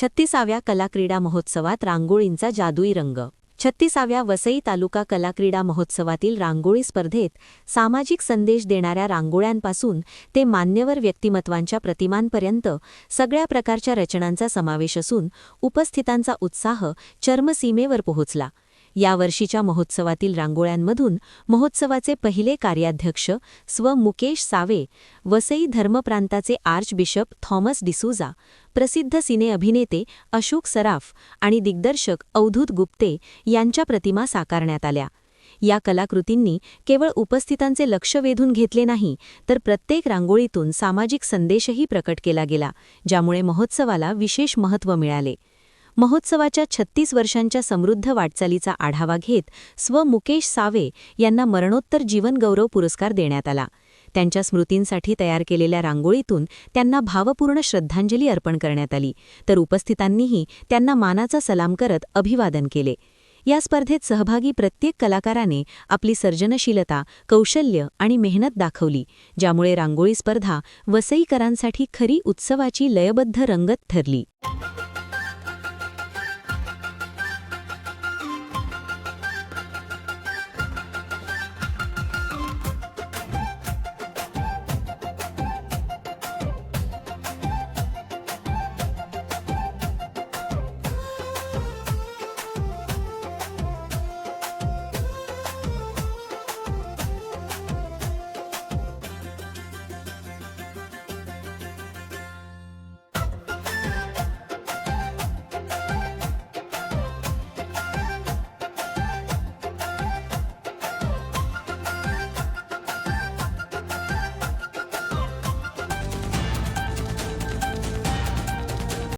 36व्या कलाक्रीडा महोत्सवात रांगोळींचा जादुई रंग. 36व्या वसई तालुका कलाक्रीडा महोत्सवातील रांगोळी स्पर्धेत सामाजिक संदेश देणाऱ्या रांगोळ्यांपासून ते मान्यवर व्यक्तिमत्वांच्या प्रतिमांपर्यंत सगळ्या प्रकारच्या रचनांचा समावेश असून उपस्थितांचा उत्साह चर्मसीमेवर पोहोचला. यावर्षीच्या महोत्सवातील रांगोळ्यांमधून महोत्सवाचे पहिले कार्याध्यक्ष स्व मुकेश सावे, वसई धर्मप्रांताचे आर्चबिशप थॉमस डिसूजा, प्रसिद्ध सिने अभिनेते अशोक सराफ आणि दिग्दर्शक अवधूत गुप्ते यांच्या प्रतिमा साकारण्यात आल्या. या कलाकृतींनी केवळ उपस्थितांचे लक्ष वेधून घेतले नाही, तर प्रत्येक रांगोळीतून सामाजिक संदेशही प्रकट केला गेला, ज्यामुळे महोत्सवाला विशेष महत्त्व मिळाले. महोत्सवाच्या 36 वर्षांच्या समृद्ध वाटचालीचा आढावा घेत स्व मुकेश सावे यांना मरणोत्तर जीवनगौरव पुरस्कार देण्यात आला. त्यांच्या स्मृतींसाठी तयार केलेल्या रांगोळीतून त्यांना भावपूर्ण श्रद्धांजली अर्पण करण्यात आली, तर उपस्थितांनीही त्यांना मानाचा सलाम करत अभिवादन केले. या स्पर्धेत सहभागी प्रत्येक कलाकाराने आपली सर्जनशीलता, कौशल्य आणि मेहनत दाखवली, ज्यामुळे रांगोळी स्पर्धा वसईकरांसाठी खरी उत्सवाची लयबद्ध रंगत ठरली.